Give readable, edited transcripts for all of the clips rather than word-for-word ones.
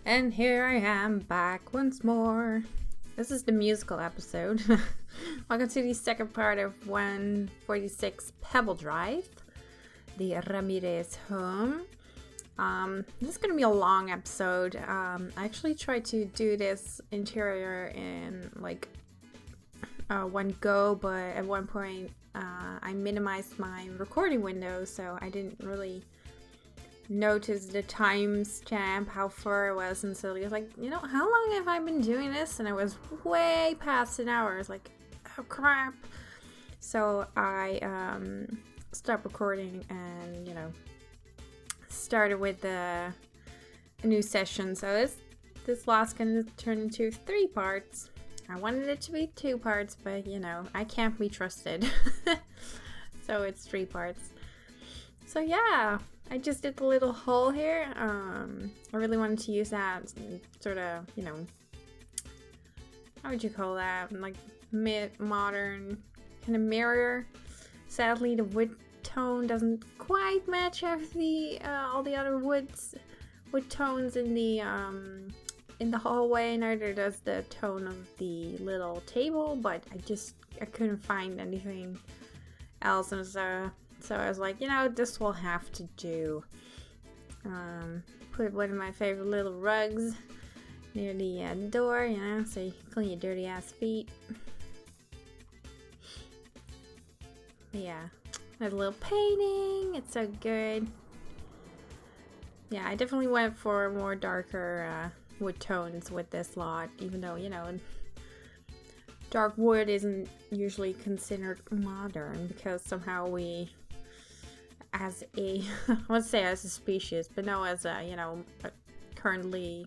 And here I am back once more. This is the musical episode. Welcome to the second part of 146 Pebble Drive, the Ramirez home. This is going to be a long episode. I actually tried to do this interior in one go, but at one point I minimized my recording window, so I didn't really notice the timestamp, how far it was, and so he was like, how long have I been doing this? And it was way past an hour. I was like, oh crap. So I stopped recording and started with a new session. So this lot's gonna turn into 3 parts. I wanted it to be 2 parts, but I can't be trusted. So it's 3 parts. So yeah, I just did the little hole here. I really wanted to use that sort of, how would you call that? Like mid-modern kind of mirror. Sadly, the wood tone doesn't quite match all the other wood tones in the hallway. Neither does the tone of the little table, but I couldn't find anything else, and so I was like, this will have to do. Put one of my favorite little rugs near the door, so you can clean your dirty ass feet. But yeah, there's a little painting. It's so good. Yeah, I definitely went for more darker wood tones with this lot, even though, dark wood isn't usually considered modern because somehow we, as a, let's say as a species, but no, as a, currently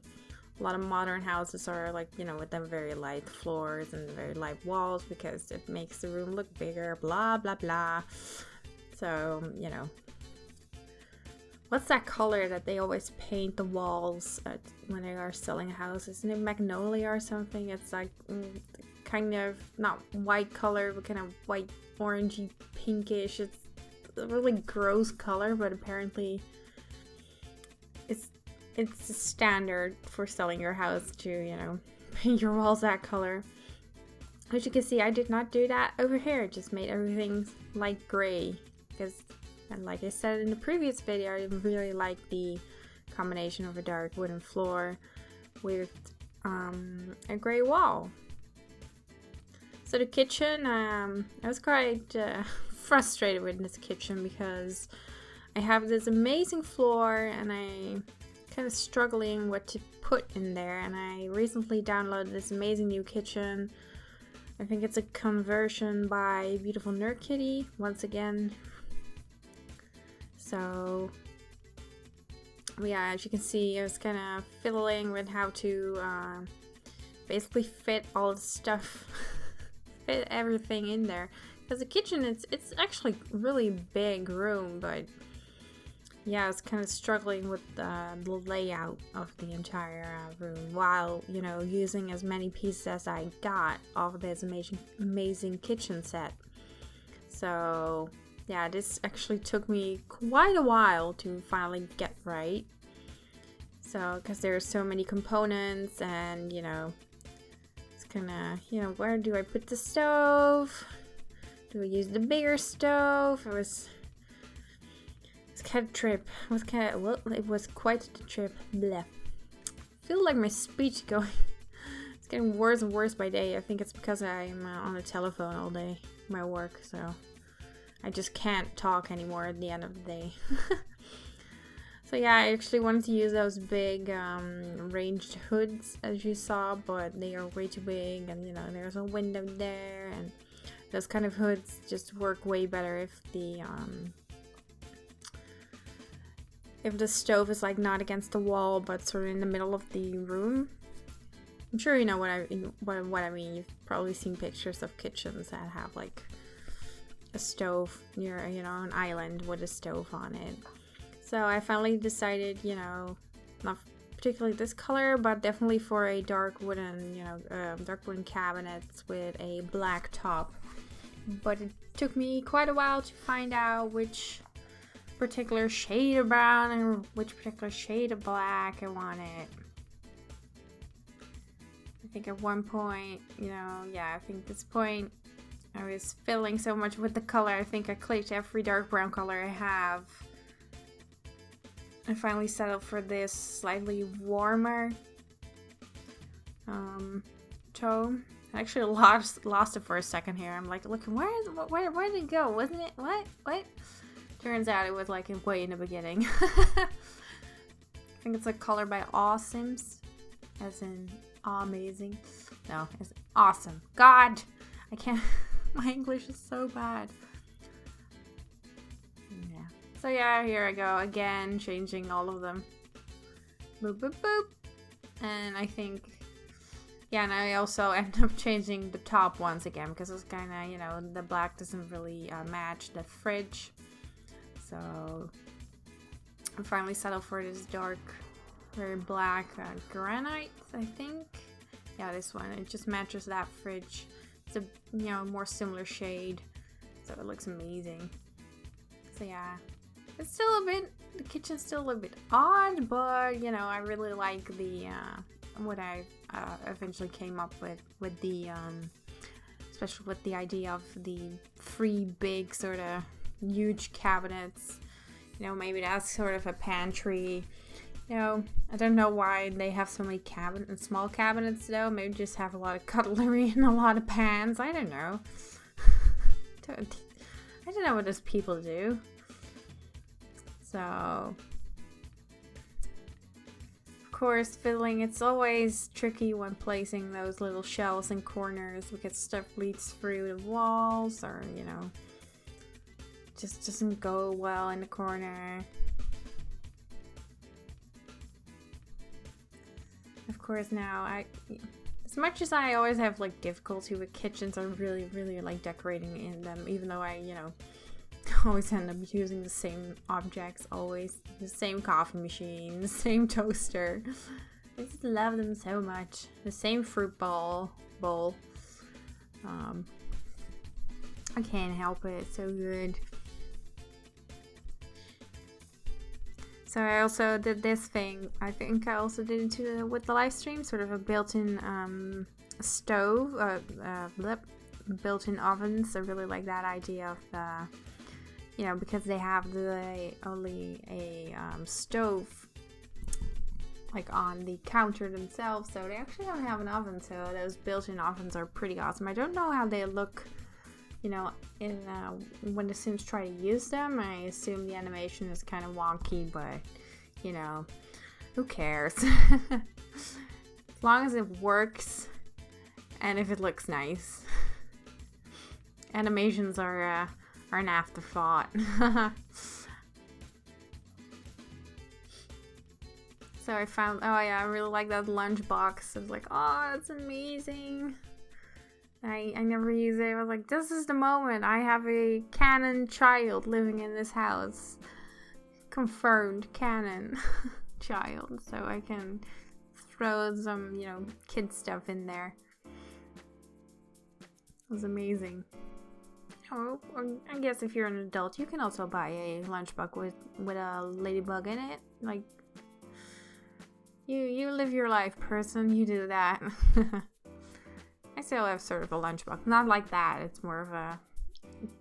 a lot of modern houses are with them very light floors and very light walls because it makes the room look bigger, blah, blah, blah. So, what's that color that they always paint the walls when they are selling a house? Isn't it magnolia or something? It's like kind of not white color, but kind of white, orangey, pinkish. It's a really gross color, but apparently it's a standard for selling your house to, paint your walls that color. As you can see, I did not do that over here. Just made everything light gray because, and like I said in the previous video, I really like the combination of a dark wooden floor with a gray wall. So the kitchen, I was quite frustrated with this kitchen because I have this amazing floor and I kind of struggling what to put in there, and I recently downloaded this amazing new kitchen. I think it's a conversion by Beautiful Nerd Kitty once again. So yeah, as you can see, I was kind of fiddling with how to basically fit all the stuff fit everything in there, because the kitchen it's actually a really big room, but yeah, I was kind of struggling with the layout of the entire room while using as many pieces as I got of this amazing kitchen set. So yeah, this actually took me quite a while to finally get right. So because there are so many components, and it's kind of where do I put the stove? Do I use the bigger stove? It was kind of trip. It was quite a trip. Bleh. I feel like my speech going. It's getting worse and worse by day. I think it's because I'm on the telephone all day, my work, so I just can't talk anymore at the end of the day. So yeah, I actually wanted to use those big ranged hoods as you saw, but they are way too big, and there's a window there, and those kind of hoods just work way better if the stove is not against the wall but sort of in the middle of the room. I'm sure you know what I mean. You've probably seen pictures of kitchens that have a stove near an island with a stove on it. So I finally decided, not particularly this color, but definitely for a dark wooden cabinets with a black top. But it took me quite a while to find out which particular shade of brown and which particular shade of black I wanted. think at one point, you know, yeah, I think this point I was fiddling so much with the color, I think I clicked every dark brown color I have. I finally settled for this slightly warmer tone. I actually lost it for a second here. I'm like, look, where did it go? Wasn't it? What? Turns out it was like way in the beginning. I think it's a color by Awesomes, as in amazing. No, it's awesome. God, I can't. My English is so bad. Yeah. So yeah, here I go again, changing all of them. Boop boop boop. And I think, yeah, and I also end up changing the top ones again because it's kind of, you know, the black doesn't really match the fridge. So I finally settled for this dark, very black granite, I think. Yeah, this one. It just matches that fridge. It's a, you know, more similar shade, so it looks amazing. So yeah, it's still a bit, the kitchen's still a little bit odd, but you know, I really like the what I eventually came up with the especially with the idea of the 3 big sort of huge cabinets. You know, maybe that's sort of a pantry. You know, I don't know why they have so many small cabinets though. Maybe just have a lot of cutlery and a lot of pans. I don't know. I don't know what those people do. So, of course, fiddling, it's always tricky when placing those little shelves in corners because stuff leaks through the walls or, you know, just doesn't go well in the corner. Of course, now as much as I always have like difficulty with kitchens, I really like decorating in them, even though I, you know, always end up using the same objects, always the same coffee machine, the same toaster. I just love them so much. The same fruit bowl. I can't help it. It's so good. So I also did this thing. I think I also did it too with the live stream, sort of a built-in stove, built-in ovens. I really like that idea of the, you know, because they have only a stove like on the counter themselves, so they actually don't have an oven. So those built-in ovens are pretty awesome. I don't know how they look, you know, in when the Sims try to use them. I assume the animation is kind of wonky, but you know, who cares? As long as it works and if it looks nice. Animations are an afterthought. So I found, oh yeah, I really like that lunchbox. I was like, oh, that's amazing. I never use it. I was like, this is the moment. I have a canon child living in this house. Confirmed canon child. So I can throw some, you know, kid stuff in there. It was amazing. Oh, I guess if you're an adult, you can also buy a lunchbox with a ladybug in it. Like, you live your life, person. You do that. I still have sort of a lunchbox. Not like that. It's more of a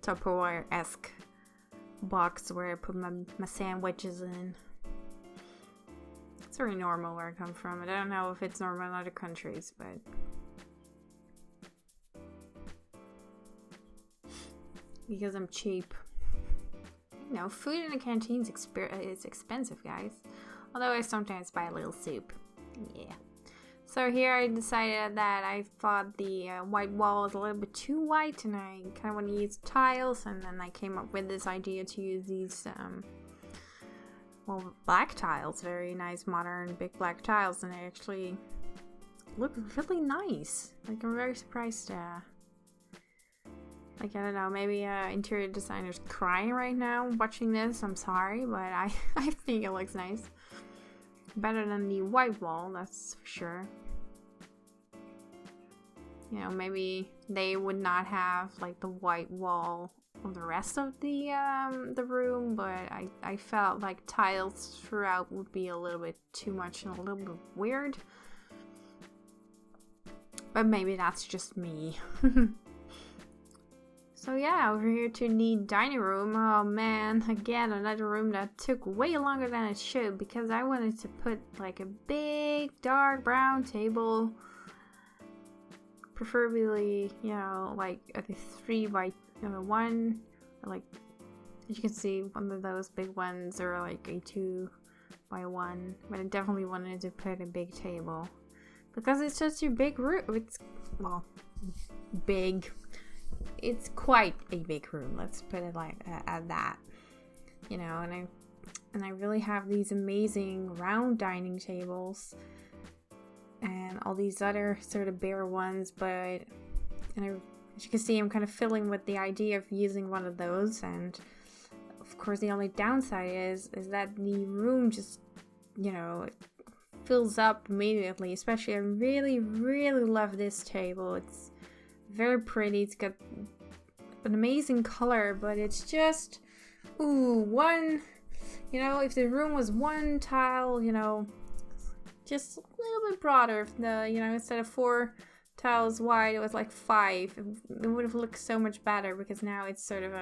Tupperware-esque box where I put my sandwiches in. It's very normal where I come from. I don't know if it's normal in other countries, but because I'm cheap. You know, food in the canteen is expensive, guys. Although I sometimes buy a little soup. Yeah. So here I decided that I thought the white wall was a little bit too white and I kind of want to use tiles, and then I came up with this idea to use these well, black tiles, very nice modern big black tiles, and they actually look really nice. Like, I'm very surprised. Like, I don't know, maybe interior designer's crying right now watching this. I'm sorry, but I think it looks nice. Better than the white wall, that's for sure. You know, maybe they would not have like the white wall of the rest of the room, but I felt like tiles throughout would be a little bit too much and a little bit weird. But maybe that's just me. So yeah, over here to the dining room. Oh man, again, another room that took way longer than it should because I wanted to put like a big dark brown table. Preferably, you know, like a 3x1, or like, as you can see, one of those big ones, or like a 2x1. But I definitely wanted to put a big table because it's such a big room. It's, well, big. It's quite a big room. Let's put it like at that, you know. And I really have these amazing round dining tables. And all these other sort of bare ones, but as you can see, I'm kind of fiddling with the idea of using one of those. And of course, the only downside is that the room just, you know, it fills up immediately. Especially, I really, really love this table. It's very pretty. It's got an amazing color, but it's just, one, you know, if the room was one tile, you know, just a little bit broader, if the, you know, instead of 4 tiles wide, it was like 5. It would have looked so much better because now it's sort of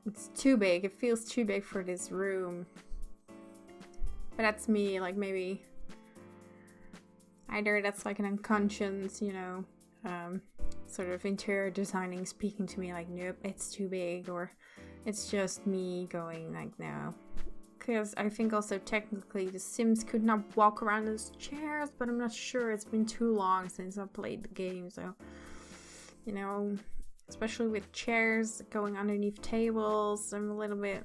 it's too big. It feels too big for this room. But that's me, like maybe either that's like an unconscious, you know, sort of interior designing speaking to me like, nope, it's too big, or it's just me going like, no. Because I think also technically the Sims could not walk around those chairs, but I'm not sure. It's been too long since I played the game, so, you know, especially with chairs going underneath tables, I'm a little bit,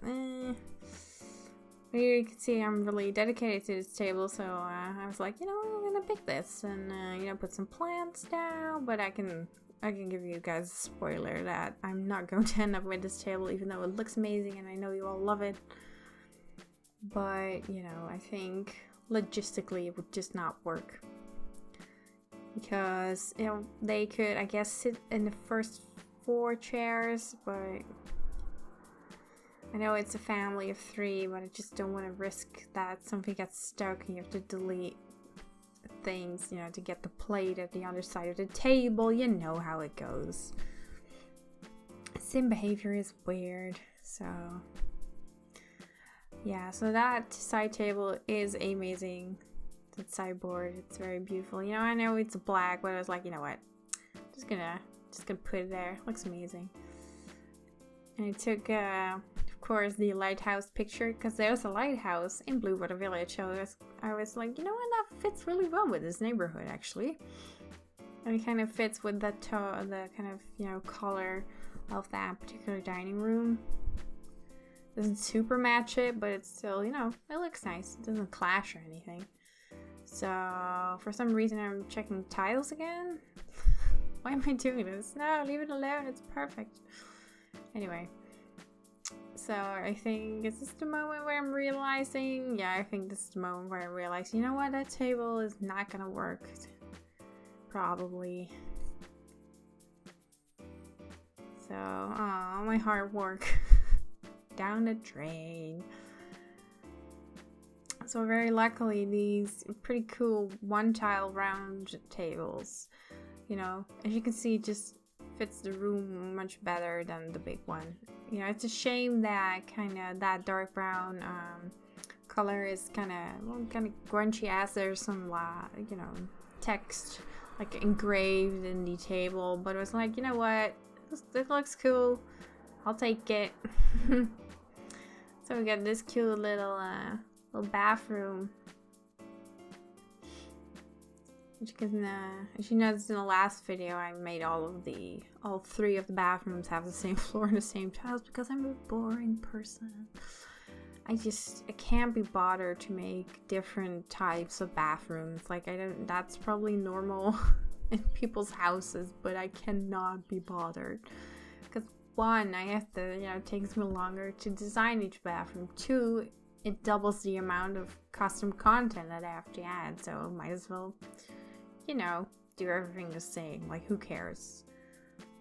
Here you can see I'm really dedicated to this table, so I was like, you know, I'm gonna pick this and, you know, put some plants down, but I can give you guys a spoiler that I'm not going to end up with this table, even though it looks amazing and I know you all love it. But, you know, I think logistically it would just not work. Because, you know, they could, I guess, sit in the first 4 chairs, but I know it's a family of 3, but I just don't want to risk that something gets stuck and you have to delete things, you know, to get the plate at the other side of the table. You know how it goes. Sim behavior is weird, so... yeah, so that side table is amazing. That sideboard, it's very beautiful. You know, I know it's black, but I was like, you know what? Just gonna put it there. Looks amazing. And I took, of course, the lighthouse picture because there's a lighthouse in Bluewater Village. So I was like, you know what? That fits really well with this neighborhood, actually. And it kind of fits with the kind of, you know, color of that particular dining room. Doesn't super match it, but it's still, you know, it looks nice. It doesn't clash or anything. So, for some reason, I'm checking tiles again. Why am I doing this? No, leave it alone. It's perfect. Anyway. So, I think, is this the moment where I'm realizing? Yeah, I think this is the moment where I realize, you know what? That table is not gonna work. Probably. So, oh, my hard work. Down the drain. So very luckily these pretty cool 1-tile round tables, you know, as you can see, just fits the room much better than the big one. You know, it's a shame that that dark brown color is kind of grungy, as there's some you know, text like engraved in the table, but it was like, you know what, this looks cool, I'll take it. So we got this cute little bathroom. As you noticed in the last video, I made all 3 of the bathrooms have the same floor and the same tiles because I'm a boring person. I can't be bothered to make different types of bathrooms. Like, that's probably normal in people's houses, but I cannot be bothered. Because 1, I have to, you know, it takes me longer to design each bathroom. 2, it doubles the amount of custom content that I have to add, so might as well, you know, do everything the same. Like, who cares?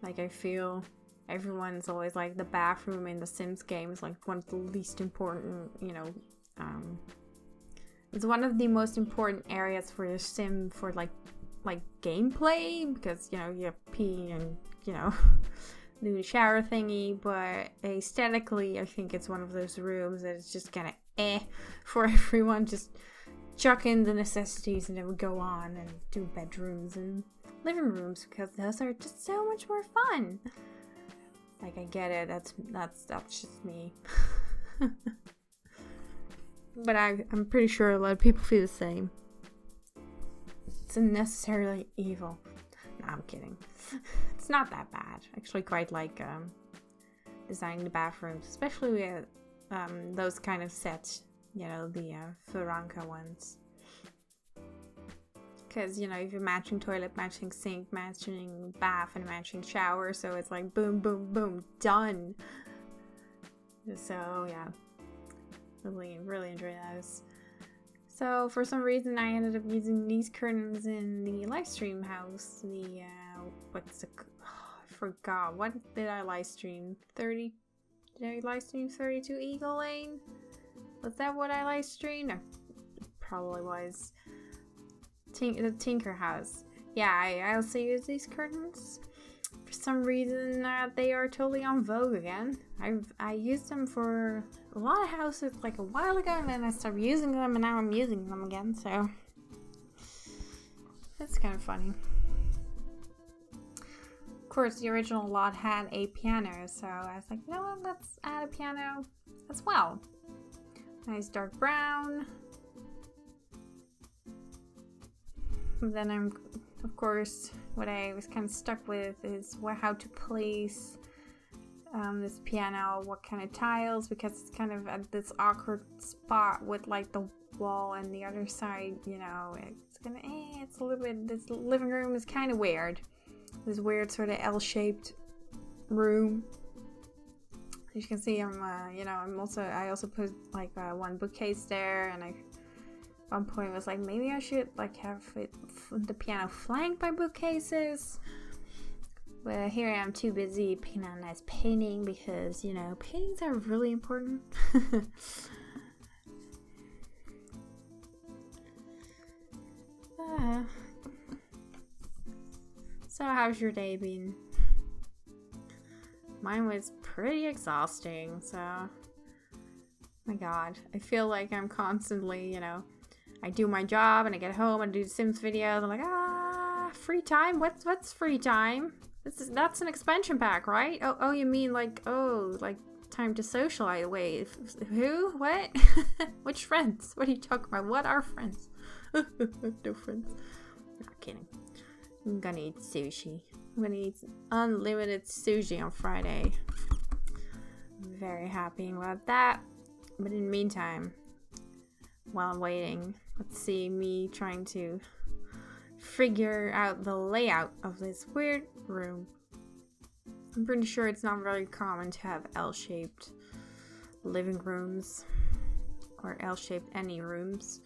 Like, I feel everyone's always like, the bathroom in the Sims game is like one of the least important, you know, it's one of the most important areas for your Sim for like like gameplay, because you know you pee and you know do the shower thingy, but aesthetically I think it's one of those rooms that is just kind of for everyone. Just chuck in the necessities and then we go on and do bedrooms and living rooms, because those are just so much more fun. Like, I get it, that's just me. But I'm pretty sure a lot of people feel the same. It's unnecessarily evil. No, I'm kidding. It's not that bad. I actually quite like designing the bathrooms, especially with those kind of sets, you know, the Veranka ones. Because, you know, if you're matching toilet, matching sink, matching bath, and matching shower, so it's like boom, boom, boom, done. So, yeah. Really, really enjoy those. So, for some reason, I ended up using these curtains in the live stream house. The, I forgot. What did I live stream? 30? Did I live stream 32 Eagle Lane? Was that what I live streamed? It probably was. The Tinker House. Yeah, I also use these curtains. For some reason, they are totally on vogue again. I used them for a lot of houses like a while ago, and then I stopped using them, and now I'm using them again, so that's kind of funny. Of course, the original lot had a piano, so I was like, you know what, let's add a piano as well. Nice dark brown. Then of course, what I was kind of stuck with is how to place this piano, what kind of tiles, because it's kind of at this awkward spot with like the wall and the other side, you know, it's a little bit, this living room is kind of weird. This weird sort of L-shaped room. As you can see, I also put like one bookcase there, and at one point was like, maybe I should like have the piano flanked by bookcases. But here I am too busy picking out a nice painting, because, you know, paintings are really important. So how's your day been? Mine was pretty exhausting, so my god, I feel like I'm constantly, you know, I do my job and I get home and do the Sims videos. I'm like, free time? What's free time? That's an expansion pack, right? Oh, you mean like time to socialize? Wait, who? What? Which friends? What are you talking about? What are friends? No friends. Not kidding. I'm gonna eat sushi. I'm gonna eat unlimited sushi on Friday. I'm very happy about that. But in the meantime, while I'm waiting, let's see me trying to figure out the layout of this weird room. I'm pretty sure it's not very common to have L-shaped living rooms, or L-shaped any rooms,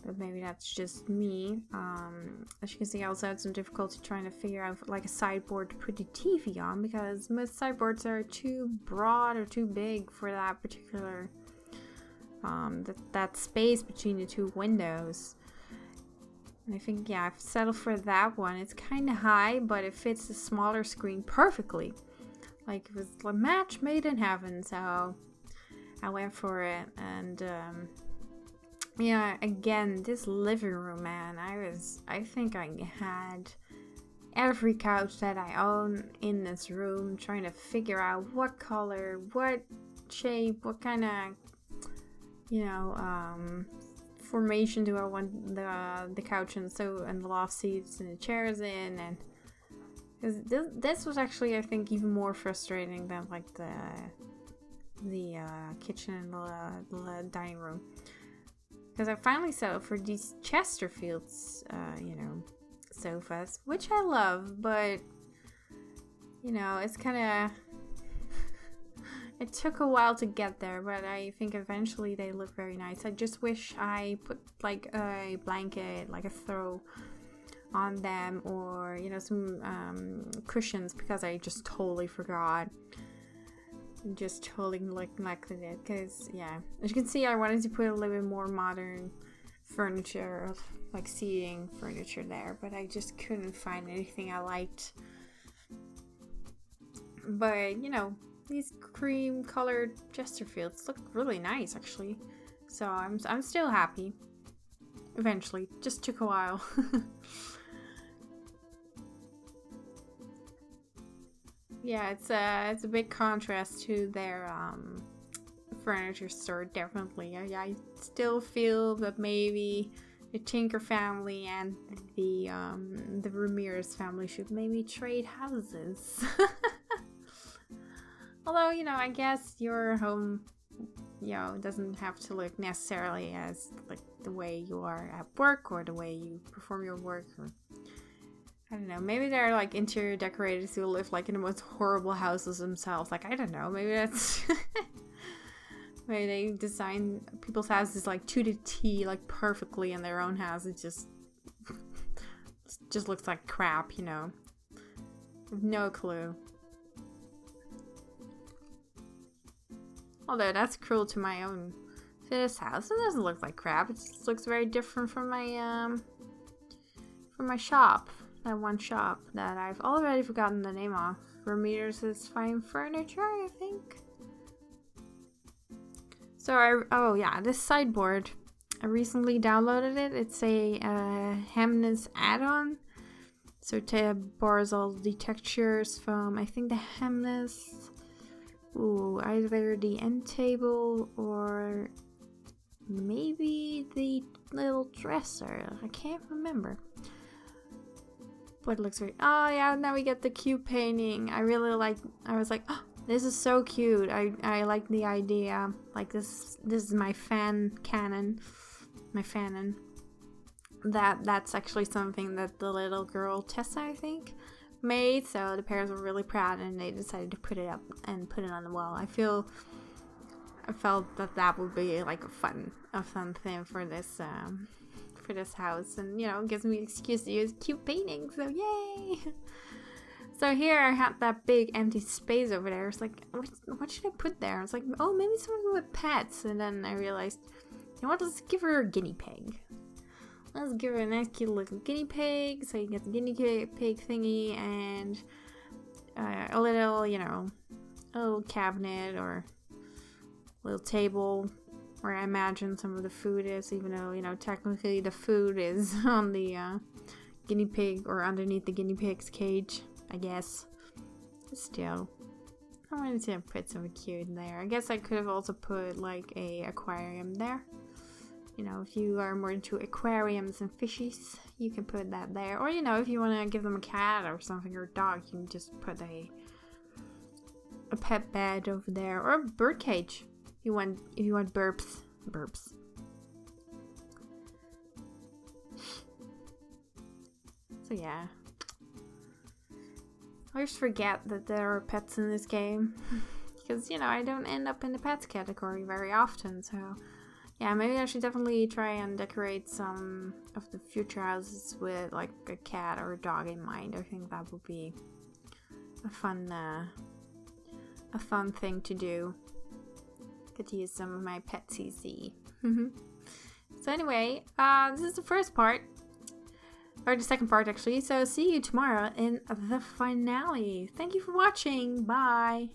but maybe that's just me. As you can see, I also had some difficulty trying to figure out like a sideboard to put the TV on, because most sideboards are too broad or too big for that particular that space between the two windows. And I think, yeah, I've settled for that one. It's kind of high, but it fits the smaller screen perfectly. Like, it was a match made in heaven, so I went for it. And yeah, again, this living room, man, I think I had every couch that I own in this room, trying to figure out what color, what shape, what kind of, you know, formation do I want the couch and the loft seats and the chairs in, and because this was actually, I think, even more frustrating than like the kitchen and the dining room, because I finally settled for these Chesterfields, you know, sofas, which I love, but you know, it's kind of it took a while to get there, but I think eventually they look very nice. I just wish I put like a blanket, like a throw on them, or, you know, some cushions, because I just totally forgot. Just totally neglected it, because, yeah. As you can see, I wanted to put a little bit more modern furniture, like seating furniture there, but I just couldn't find anything I liked. But, you know, these cream colored Chesterfields look really nice, actually. So I'm still happy. Eventually. Just took a while. Yeah, it's a big contrast to their furniture store, definitely. I still feel that maybe the Tinker family and the Ramirez family should maybe trade houses. Although, you know, I guess your home, you know, doesn't have to look necessarily as like the way you are at work or the way you perform your work, or I don't know, maybe they're like interior decorators who live like in the most horrible houses themselves. Like, I don't know, maybe that's maybe they design people's houses like to the T, like perfectly, in their own house it just looks like crap, you know. No clue. Although that's cruel to my own this house. It doesn't look like crap. It just looks very different from my shop. That one shop that I've already forgotten the name of. Ramirez's Fine Furniture, I think. So oh yeah, this sideboard, I recently downloaded it. It's a Hemnes add-on. So it borrows all the textures from, I think, the Hemnes. Ooh, either the end table or maybe the little dresser. I can't remember. But it looks very... Oh yeah, now we get the cube painting. I was like, oh, this is so cute. I like the idea. Like this is my fan canon. My fanon. That's actually something that the little girl Tessa, I think, made. So the parents were really proud and they decided to put it up and put it on the wall. I felt that would be like a fun thing for this house, and you know, it gives me an excuse to use cute paintings, so yay. So here I had that big empty space over there. It's like, what should I put there? I was like, oh, maybe something with pets. And then I realized, you know what, let's give her a guinea pig. Let's give her a nice cute little guinea pig. So you get the guinea pig thingy and a little, you know, a little cabinet or a little table where I imagine some of the food is, even though, you know, technically the food is on the guinea pig or underneath the guinea pig's cage, I guess. But still, I wanted to put something cute in there. I guess I could have also put like a aquarium there. You know, if you are more into aquariums and fishies, you can put that there. Or, you know, if you want to give them a cat or something, or a dog, you can just put a pet bed over there. Or a bird cage. If you want burps. So yeah. I just forget that there are pets in this game. Because, you know, I don't end up in the pets category very often, so... Yeah, maybe I should definitely try and decorate some of the future houses with like a cat or a dog in mind. I think that would be a fun thing to do. Get to use some of my pet CC. So anyway, this is the first part. Or the second part, actually. So see you tomorrow in the finale. Thank you for watching. Bye.